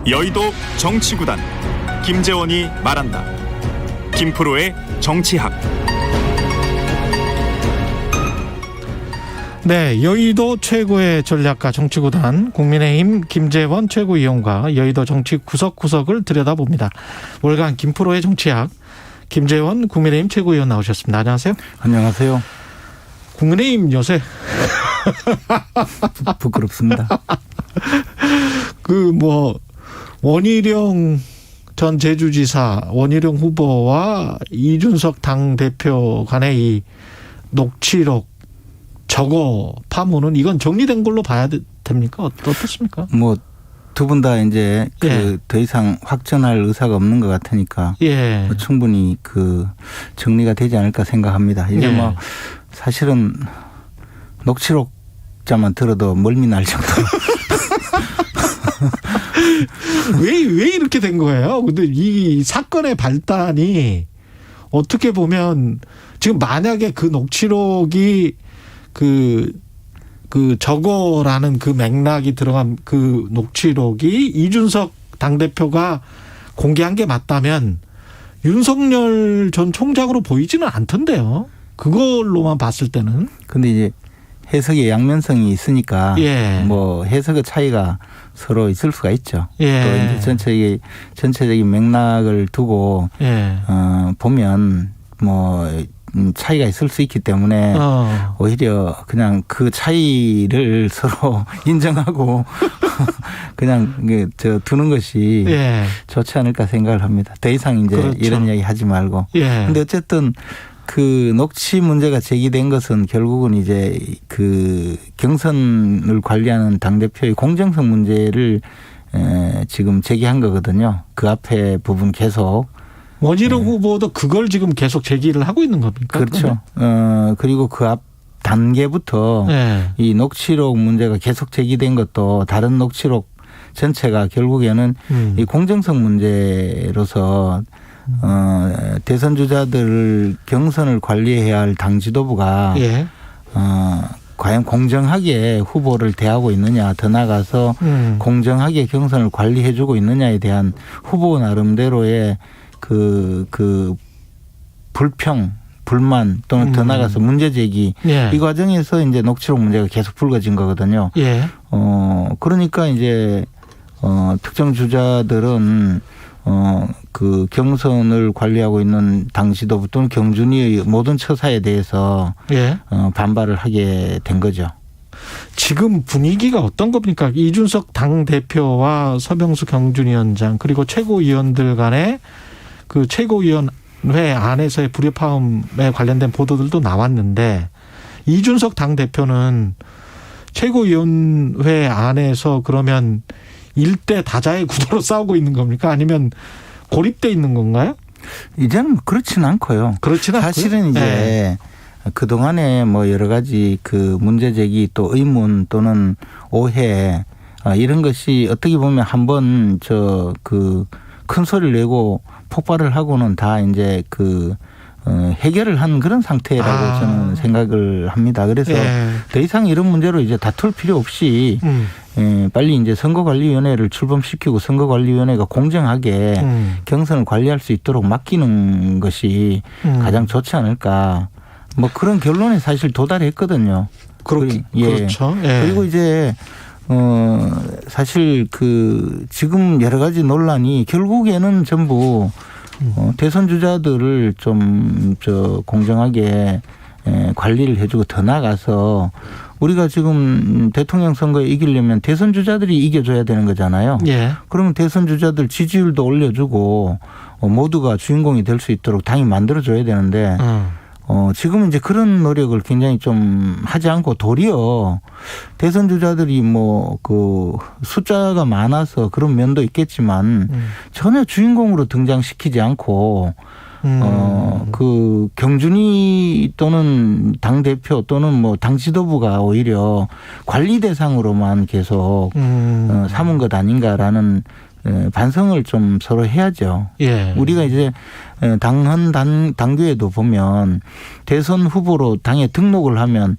여의도 정치구단 김재원이 말한다. 김프로의 정치학. 네, 여의도 최고의 전략가 정치구단 국민의힘 김재원 최고위원과 여의도 정치 구석구석을 들여다봅니다. 월간 김프로의 정치학 김재원 국민의힘 최고위원 나오셨습니다. 안녕하세요. 안녕하세요. 국민의힘 요새 부끄럽습니다. 원희룡 전 제주지사, 원희룡 후보와 이준석 당대표 간의 이 녹취록 저거 파문은 이건 정리된 걸로 봐야 됩니까? 어떻습니까? 두 분 다 이제 예. 더 이상 확전할 의사가 없는 것 같으니까 예. 충분히 정리가 되지 않을까 생각합니다. 이제 예. 사실은 녹취록자만 들어도 멀미 날 정도. 왜 이렇게 된 거예요? 근데 이 사건의 발단이 어떻게 보면 지금 만약에 그 녹취록이 저거라는 그 맥락이 들어간 그 녹취록이 이준석 당대표가 공개한 게 맞다면 윤석열 전 총장으로 보이지는 않던데요. 그걸로만 봤을 때는. 근데 이제 해석의 양면성이 있으니까 예. 해석의 차이가 서로 있을 수가 있죠. 예. 또 이제 전체적인 맥락을 두고 예. 보면 차이가 있을 수 있기 때문에 오히려 그냥 그 차이를 서로 인정하고 그냥 두는 것이 예. 좋지 않을까 생각을 합니다. 더 이상 이제 그렇죠. 이런 이야기 하지 말고. 예. 근데 어쨌든 그 녹취 문제가 제기된 것은 결국은 이제 그 경선을 관리하는 당대표의 공정성 문제를 지금 제기한 거거든요. 그 앞에 부분 계속. 원희룡 후보도 그걸 지금 계속 제기를 하고 있는 겁니까? 그렇죠. 그리고 그 앞 단계부터 이 녹취록 문제가 계속 제기된 것도 다른 녹취록 전체가 결국에는 이 공정성 문제로서 대선 주자들 경선을 관리해야 할 당 지도부가 과연 공정하게 후보를 대하고 있느냐, 더 나아가서 공정하게 경선을 관리해주고 있느냐에 대한 후보 나름대로의 불평, 불만 또는 더 나가서 문제 제기 이 과정에서 이제 녹취록 문제가 계속 불거진 거거든요. 예. 그러니까 이제 특정 주자들은 그 경선을 관리하고 있는 당 지도부 또는 경준위의 모든 처사에 대해서 반발을 하게 된 거죠. 지금 분위기가 어떤 겁니까? 이준석 당대표와 서병수 경준위원장 그리고 최고위원들 간의 그 최고위원회 안에서의 불협화음에 관련된 보도들도 나왔는데 이준석 당대표는 최고위원회 안에서 그러면 일대 다자의 구도로 싸우고 있는 겁니까? 아니면 고립돼 있는 건가요? 이제는 그렇지는 않고요. 그렇지는 않고요. 사실은 이제 그동안에 여러 가지 그 문제 제기 또 의문 또는 오해 이런 것이 어떻게 보면 한번 큰 소리를 내고 폭발을 하고는 다 이제 해결을 한 그런 상태라고 저는 생각을 합니다. 그래서 더 이상 이런 문제로 이제 다툴 필요 없이 빨리 이제 선거관리위원회를 출범시키고 선거관리위원회가 공정하게 경선을 관리할 수 있도록 맡기는 것이 가장 좋지 않을까. 그런 결론에 사실 도달했거든요. 그렇죠. 그리고 이제 사실 지금 여러 가지 논란이 결국에는 전부 대선 주자들을 좀 공정하게 관리를 해주고 더 나아가서 우리가 지금 대통령 선거에 이기려면 대선 주자들이 이겨줘야 되는 거잖아요. 그러면 대선 주자들 지지율도 올려주고 모두가 주인공이 될 수 있도록 당이 만들어줘야 되는데 지금은 이제 그런 노력을 굉장히 좀 하지 않고 도리어 대선 주자들이 숫자가 많아서 그런 면도 있겠지만 전혀 주인공으로 등장시키지 않고 경준위 또는 당대표 또는 당 지도부가 오히려 관리 대상으로만 계속 삼은 것 아닌가라는 반성을 좀 서로 해야죠. 우리가 이제 당헌 당규에도 보면 대선 후보로 당에 등록을 하면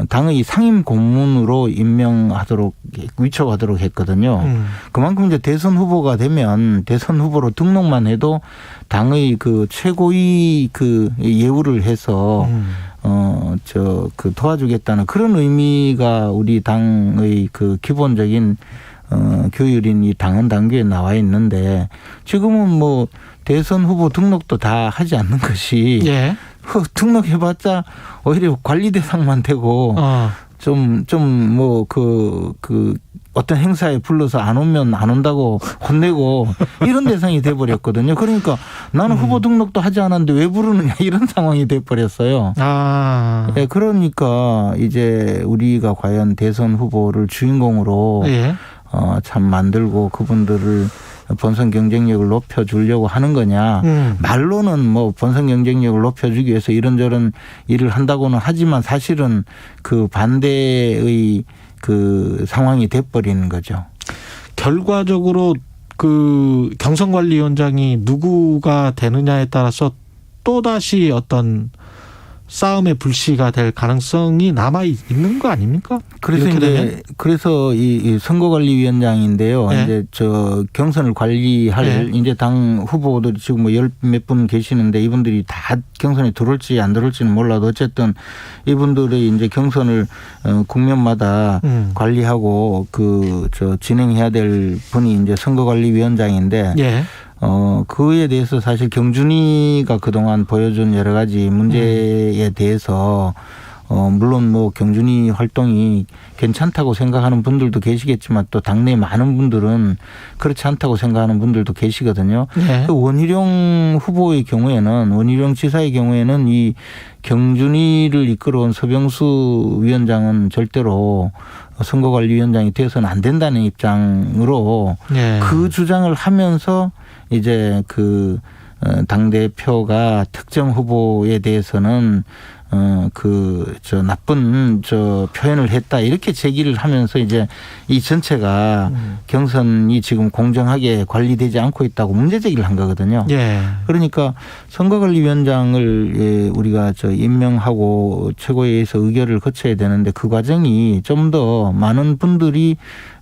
당의 상임 고문으로 임명하도록 위촉하도록 했거든요. 그만큼 이제 대선 후보가 되면 대선 후보로 등록만 해도 당의 그 최고위 그 예우를 해서 도와주겠다는 그런 의미가 우리 당의 그 기본적인 교율인 이 당헌 당규에 나와 있는데 지금은 뭐 대선 후보 등록도 다 하지 않는 것이 예. 등록해봤자 오히려 관리 대상만 되고 어떤 행사에 불러서 안 오면 안 온다고 혼내고 이런 대상이 돼버렸거든요. 그러니까 나는 후보 등록도 하지 않았는데 왜 부르느냐 이런 상황이 돼버렸어요. 네, 그러니까 이제 우리가 과연 대선 후보를 주인공으로 예. 참 만들고 그분들을 본선 경쟁력을 높여주려고 하는 거냐. 말로는 뭐 본선 경쟁력을 높여주기 위해서 이런저런 일을 한다고는 하지만 사실은 그 반대의 그 상황이 돼버리는 거죠. 결과적으로 그 경선관리위원장이 누구가 되느냐에 따라서 또다시 어떤 싸움의 불씨가 될 가능성이 남아 있는 거 아닙니까? 그래서 이 선거관리위원장인데요. 네. 이제 경선을 관리할 네. 이제 당 후보들이 지금 뭐 열 몇 분 계시는데 이분들이 다 경선에 들어올지 안 들어올지는 몰라도 어쨌든 이분들의 이제 경선을 국면마다 관리하고 진행해야 될 분이 이제 선거관리위원장인데. 예. 그에 대해서 사실 경준이가 그동안 보여준 여러 가지 문제에 대해서 물론 뭐 경준이 활동이 괜찮다고 생각하는 분들도 계시겠지만 또 당내 많은 분들은 그렇지 않다고 생각하는 분들도 계시거든요. 네. 원희룡 후보의 경우에는 원희룡 지사의 경우에는 이 경준이를 이끌어온 서병수 위원장은 절대로 선거관리위원장이 되어서는 안 된다는 입장으로 네. 그 주장을 하면서 이제 당대표가 특정 후보에 대해서는 나쁜 표현을 했다 이렇게 제기를 하면서 이제 이 전체가 경선이 지금 공정하게 관리되지 않고 있다고 문제 제기를 한 거거든요. 예. 그러니까 선거관리위원장을 우리가 임명하고 최고위에서 의결을 거쳐야 되는데 그 과정이 좀 더 많은 분들이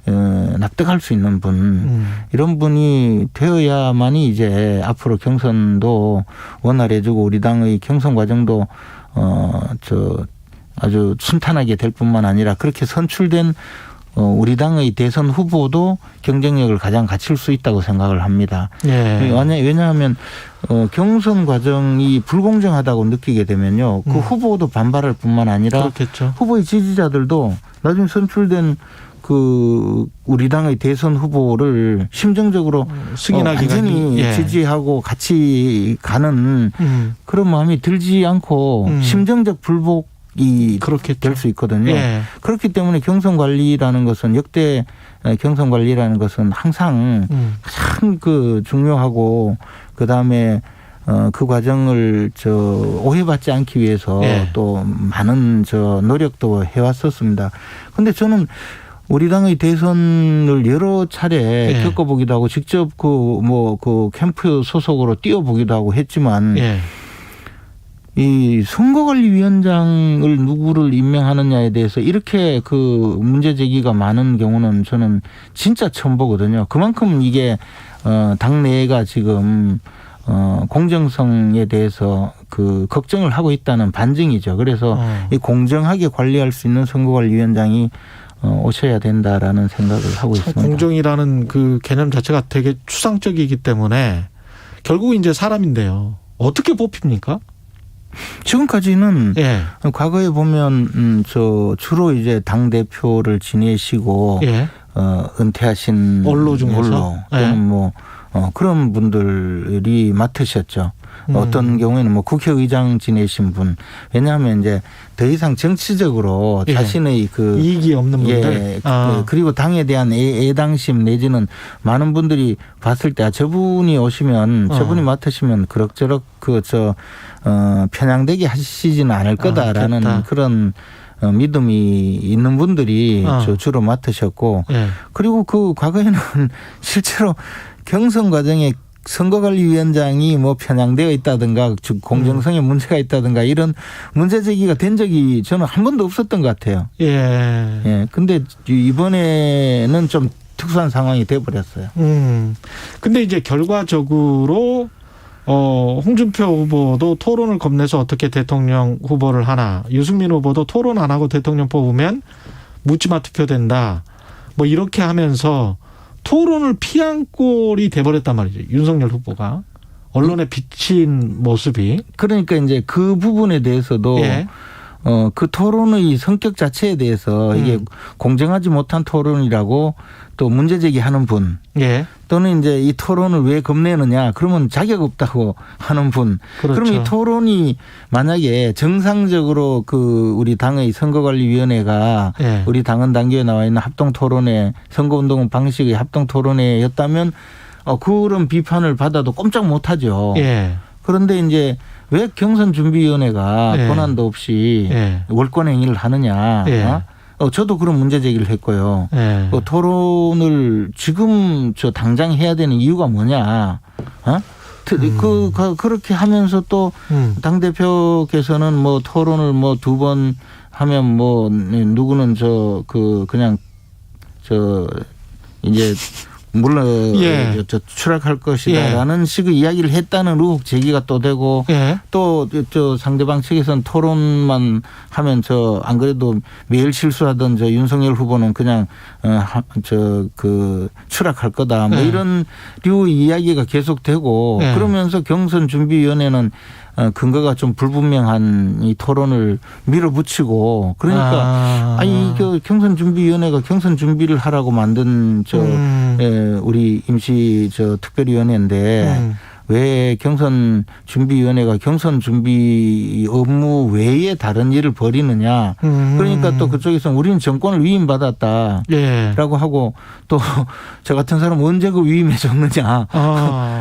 납득할 수 있는 분 이런 분이 되어야만이 이제 앞으로 경선도 원활해지고 우리 당의 경선 과정도 아주 순탄하게 될 뿐만 아니라 그렇게 선출된 우리 당의 대선 후보도 경쟁력을 가장 갖출 수 있다고 생각을 합니다. 예. 왜냐하면 경선 과정이 불공정하다고 느끼게 되면요, 그 후보도 반발할 뿐만 아니라 그렇겠죠. 후보의 지지자들도 나중에 선출된 우리 당의 대선 후보를 심정적으로 완전히 지지하고 같이 가는 그런 마음이 들지 않고 심정적 불복이 될 수 있거든요. 예. 그렇기 때문에 경선 관리라는 것은 역대 경선 관리라는 것은 항상 가장 중요하고 그 다음에 그 과정을 오해받지 않기 위해서 예. 또 많은 노력도 해왔었습니다. 그런데 저는 우리 당의 대선을 여러 차례 예. 겪어보기도 하고 직접 캠프 소속으로 뛰어보기도 하고 했지만 예. 이 선거관리위원장을 누구를 임명하느냐에 대해서 이렇게 문제 제기가 많은 경우는 저는 진짜 처음 보거든요. 그만큼 이게 당내가 지금 공정성에 대해서 걱정을 하고 있다는 반증이죠. 그래서 이 공정하게 관리할 수 있는 선거관리위원장이 오셔야 된다라는 생각을 하고 있습니다. 공정이라는 그 개념 자체가 되게 추상적이기 때문에 결국 이제 사람인데요. 어떻게 뽑힙니까? 지금까지는 예. 과거에 보면 주로 이제 당 대표를 지내시고 예. 은퇴하신 원로 중에서 또는 그런 분들이 맡으셨죠. 어떤 경우에는 국회의장 지내신 분. 왜냐하면 이제 더 이상 정치적으로 예. 자신의 이익이 없는 분들. 그리고 당에 대한 애당심 내지는 많은 분들이 봤을 때 저분이 오시면 저분이 맡으시면 그럭저럭 편향되게 하시지는 않을 거다라는 그런 믿음이 있는 분들이 주로 맡으셨고 예. 그리고 과거에는 실제로 경선 과정에 선거관리위원장이 뭐 편향되어 있다든가 즉 공정성에 문제가 있다든가 이런 문제 제기가 된 적이 저는 한 번도 없었던 것 같아요. 예. 예. 근데 이번에는 좀 특수한 상황이 돼 버렸어요. 근데 이제 결과적으로 홍준표 후보도 토론을 겁내서 어떻게 대통령 후보를 하나, 유승민 후보도 토론 안 하고 대통령 뽑으면 묻지마 투표된다. 뭐 이렇게 하면서 토론을 피한 꼴이 돼버렸단 말이죠. 윤석열 후보가. 언론에 비친 모습이. 그러니까 이제 그 부분에 대해서도 예. 그 토론의 성격 자체에 대해서 이게 공정하지 못한 토론이라고 또 문제 제기하는 분 예. 또는 이제 이 토론을 왜 겁내느냐 그러면 자격 없다고 하는 분. 그렇죠. 그럼 이 토론이 만약에 정상적으로 그 우리 당의 선거관리위원회가 예. 우리 당헌 당규에 나와 있는 합동토론회 선거운동 방식의 합동토론회였다면 그런 비판을 받아도 꼼짝 못하죠. 예. 그런데 이제 왜 경선준비위원회가 예. 권한도 없이 예. 월권 행위를 하느냐. 예. 저도 그런 문제 제기를 했고요. 예. 토론을 지금 당장 해야 되는 이유가 뭐냐. 그렇게 하면서 또 당대표께서는 뭐 토론을 뭐 2번 하면 뭐 누구는 그냥 이제 물론 예. 추락할 것이다라는 식의 이야기를 했다는 의혹 제기가 또 되고 예. 또 상대방 측에서는 토론만 하면 안 그래도 매일 실수하던 윤석열 후보는 그냥 추락할 거다 뭐 예. 이런 류 이야기가 계속되고 예. 그러면서 경선준비위원회는 근거가 좀 불분명한 이 토론을 밀어붙이고 그러니까 경선준비위원회가 경선 준비를 하라고 만든 우리 임시 특별위원회인데 왜 경선준비위원회가 경선준비 업무 외에 다른 일을 벌이느냐. 그러니까 또 그쪽에서는 우리는 정권을 위임받았다라고 예. 하고 또 저 같은 사람은 언제 그 위임해 줬느냐.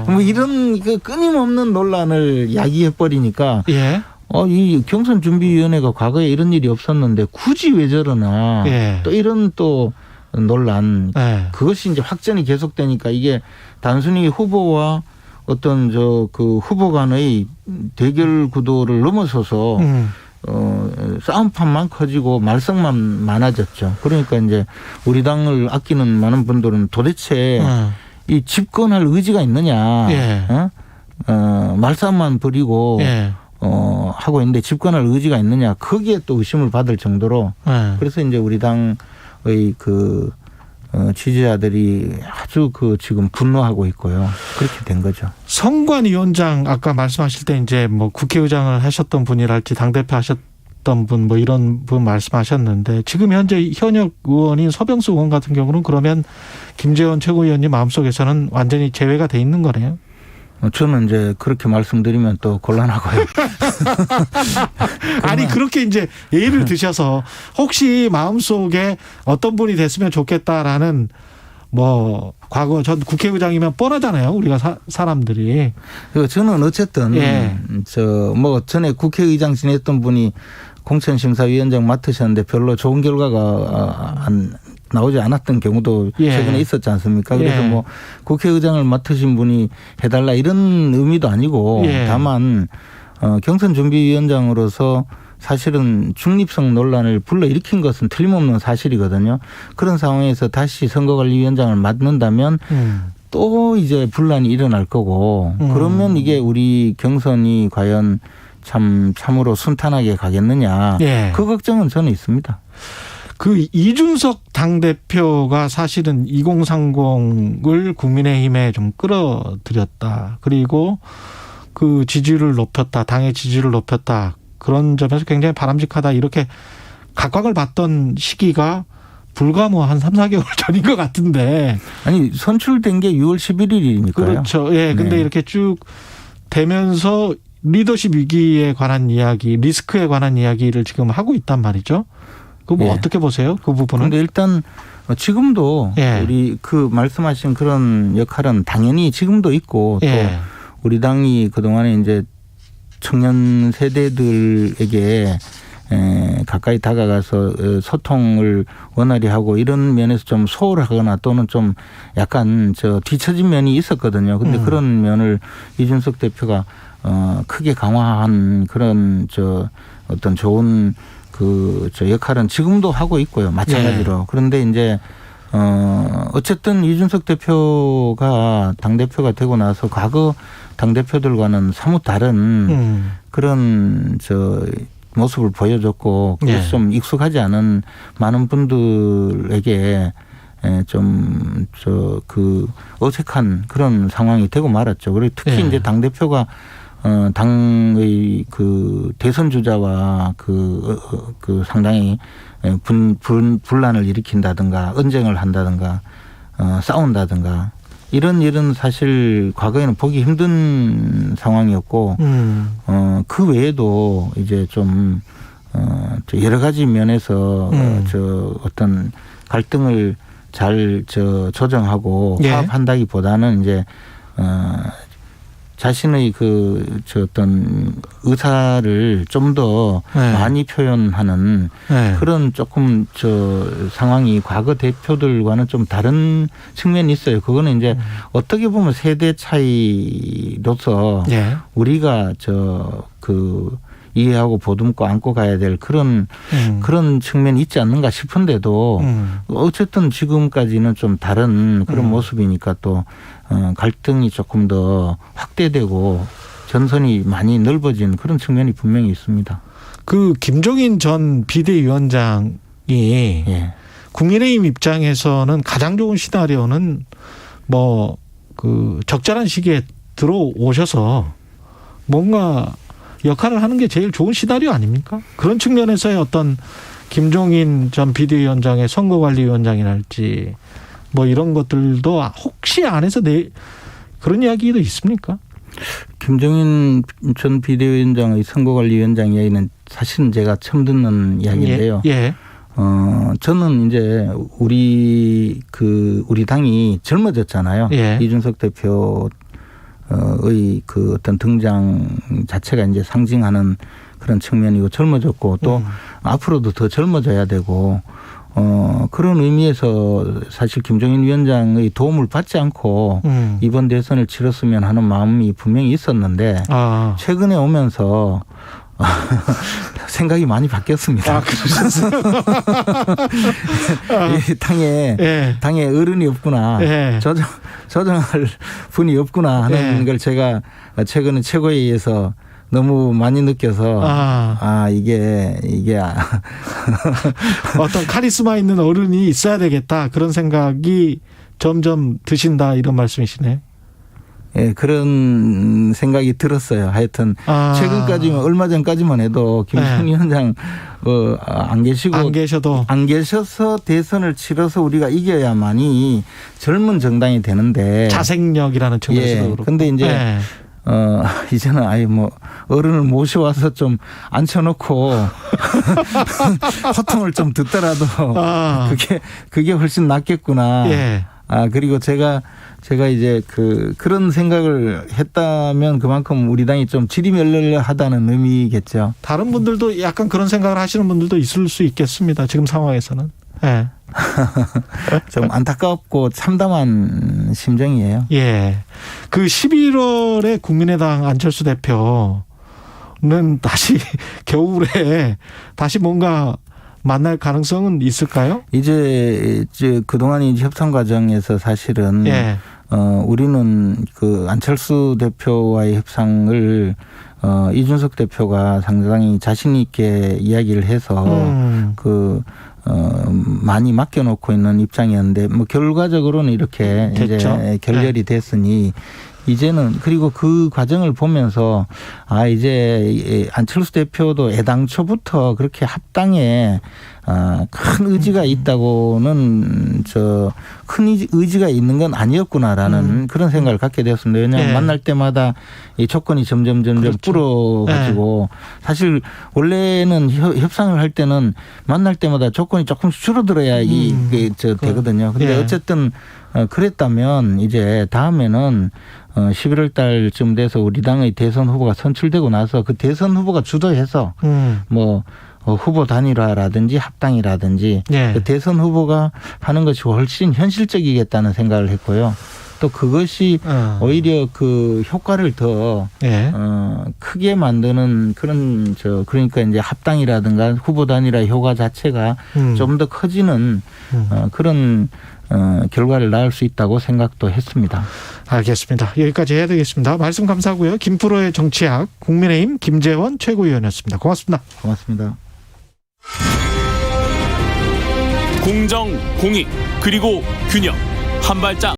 뭐 이런 끊임없는 논란을 야기해버리니까 예. 이 경선준비위원회가 과거에 이런 일이 없었는데 굳이 왜 저러나. 예. 또 이런 또 논란. 예. 그것이 이제 확전이 계속되니까 이게 단순히 후보와 어떤 후보 간의 대결 구도를 넘어서서 싸움판만 커지고 말썽만 많아졌죠. 그러니까 이제 우리 당을 아끼는 많은 분들은 도대체 이 집권할 의지가 있느냐. 예. 말싸움만 벌이고 예. 하고 있는데 집권할 의지가 있느냐. 거기에 또 의심을 받을 정도로 예. 그래서 이제 우리 당의 지지자들이 아주 지금 분노하고 있고요. 그렇게 된 거죠. 선관위원장 아까 말씀하실 때 이제 뭐 국회의장을 하셨던 분이랄지 당대표 하셨던 분 뭐 이런 분 말씀하셨는데 지금 현재 현역 의원인 서병수 의원 같은 경우는 그러면 김재원 최고위원님 마음속에서는 완전히 제외가 돼 있는 거네요. 저는 이제 그렇게 말씀드리면 또 곤란하고요. 아니 그렇게 이제 예의를 드셔서 혹시 마음속에 어떤 분이 됐으면 좋겠다라는 뭐 과거 전 국회의장이면 뻔하잖아요. 우리가 사람들이. 저는 어쨌든 예. 전에 국회의장 지냈던 분이 공천심사위원장 맡으셨는데 별로 좋은 결과가 나오지 않았던 경우도 예. 최근에 있었지 않습니까? 그래서 예. 뭐 국회의장을 맡으신 분이 해달라 이런 의미도 아니고 예. 다만 경선준비위원장으로서 사실은 중립성 논란을 불러일으킨 것은 틀림없는 사실이거든요. 그런 상황에서 다시 선거관리위원장을 맡는다면 또 이제 분란이 일어날 거고 그러면 이게 우리 경선이 과연 참으로 순탄하게 가겠느냐. 예. 그 걱정은 저는 있습니다. 이준석 당대표가 사실은 2030을 국민의힘에 좀 끌어들였다. 그리고 그 지지율을 높였다. 당의 지지율을 높였다. 그런 점에서 굉장히 바람직하다. 이렇게 각광을 받던 시기가 불과 뭐 한 3, 4개월 전인 것 같은데. 아니, 선출된 게 6월 11일이니까요. 그렇죠. 예. 근데 네. 이렇게 쭉 되면서 리더십 위기에 관한 이야기, 리스크에 관한 이야기를 지금 하고 있단 말이죠. 뭐 예. 어떻게 보세요? 그 부분은? 그런데 일단 지금도 예. 우리 말씀하신 그런 역할은 당연히 지금도 있고 또 예. 우리 당이 그동안에 이제 청년 세대들에게 가까이 다가가서 소통을 원활히 하고 이런 면에서 좀 소홀하거나 또는 좀 약간 뒤처진 면이 있었거든요. 근데 그런 면을 이준석 대표가 크게 강화한 그런 어떤 좋은 역할은 지금도 하고 있고요. 마찬가지로. 네. 그런데 이제 어쨌든 이준석 대표가 당대표가 되고 나서 과거 당대표들과는 사뭇 다른 그런 모습을 보여줬고 그것이 네. 좀 익숙하지 않은 많은 분들에게 좀 어색한 그런 상황이 되고 말았죠. 그리고 특히 네. 이제 당대표가 당의 대선 주자와 상당히 분란을 일으킨다든가 언쟁을 한다든가 싸운다든가 이런 일은 사실 과거에는 보기 힘든 상황이었고 그 외에도 이제 좀 여러 가지 면에서 어떤 갈등을 잘 조정하고 예. 화합한다기보다는 이제 자신의 어떤 의사를 좀 더 네. 많이 표현하는 네. 그런 조금 상황이 과거 대표들과는 좀 다른 측면이 있어요. 그거는 이제 어떻게 보면 세대 차이로서 네. 우리가 이해하고 보듬고 안고 가야 될 그런 측면이 있지 않는가 싶은데도 어쨌든 지금까지는 좀 다른 그런 모습이니까 또 갈등이 조금 더 확대되고 전선이 많이 넓어진 그런 측면이 분명히 있습니다. 김종인 전 비대위원장이 예. 국민의힘 입장에서는 가장 좋은 시나리오는 적절한 시기에 들어오셔서 뭔가 역할을 하는 게 제일 좋은 시나리오 아닙니까? 그런 측면에서의 어떤 김종인 전 비대위원장의 선거관리위원장이랄지 이런 것들도 혹시 안에서 그런 이야기도 있습니까? 김종인 전 비대위원장의 선거관리위원장 이야기는 사실은 제가 처음 듣는 이야기인데요. 예. 저는 이제 우리 당이 젊어졌잖아요. 예. 이준석 대표 의 어떤 등장 자체가 이제 상징하는 그런 측면이고 젊어졌고 또 앞으로도 더 젊어져야 되고 그런 의미에서 사실 김종인 위원장의 도움을 받지 않고 이번 대선을 치렀으면 하는 마음이 분명히 있었는데 최근에 오면서 생각이 많이 바뀌었습니다. 그러셨어요? 당에 어른이 없구나. 예. 조정할 분이 없구나 하는 걸 제가 최근에 최고위에서 너무 많이 느껴서 이게 어떤 카리스마 있는 어른이 있어야 되겠다 그런 생각이 점점 드신다 이런 말씀이시네. 예, 그런 생각이 들었어요. 하여튼 최근까지만 얼마 전까지만 해도 김종인 위원장 안 계셔서 대선을 치러서 우리가 이겨야만이 젊은 정당이 되는데 자생력이라는 측면에서도 그렇고. 근데 이제 이제는 아예 어른을 모셔와서 좀 앉혀놓고 호통을 좀 듣더라도 그게 훨씬 낫겠구나. 예. 그리고 제가 이제 그런 생각을 했다면 그만큼 우리 당이 좀 지리멸렬하다는 의미겠죠. 다른 분들도 약간 그런 생각을 하시는 분들도 있을 수 있겠습니다. 지금 상황에서는. 예. 좀 안타깝고 참담한 심정이에요. 예. 11월에 국민의당 안철수 대표는 다시 겨울에 다시 뭔가 만날 가능성은 있을까요? 이제 그동안 협상 과정에서 사실은 예. 우리는 안철수 대표와의 협상을 이준석 대표가 상당히 자신 있게 이야기를 해서 많이 맡겨놓고 있는 입장이었는데 결과적으로는 이렇게 됐죠? 이제 결렬이 됐으니 이제는 그리고 그 과정을 보면서 이제 안철수 대표도 애당초부터 그렇게 합당에 큰 의지가 있다고는 큰 의지가 있는 건 아니었구나라는 그런 생각을 갖게 되었습니다. 왜냐하면 네. 만날 때마다 이 조건이 점점 그렇죠. 불어가지고 네. 사실 원래는 협상을 할 때는 만날 때마다 조건이 조금씩 줄어들어야 이게 되거든요. 근데 네. 어쨌든 그랬다면 이제 다음에는 11월 달쯤 돼서 우리 당의 대선 후보가 선출되고 나서 그 대선 후보가 주도해서 후보 단일화라든지 합당이라든지 예. 그 대선 후보가 하는 것이 훨씬 현실적이겠다는 생각을 했고요. 또 그것이 오히려 그 효과를 더 예. 크게 만드는 그런 그러니까 이제 합당이라든가 후보 단일화 효과 자체가 좀 더 커지는 그런 결과를 낳을 수 있다고 생각도 했습니다. 알겠습니다. 여기까지 해야 되겠습니다. 말씀 감사하고요. 김프로의 정치학 국민의힘 김재원 최고위원이었습니다. 고맙습니다. 고맙습니다. 공정, 공익, 그리고 균형. 한 발짝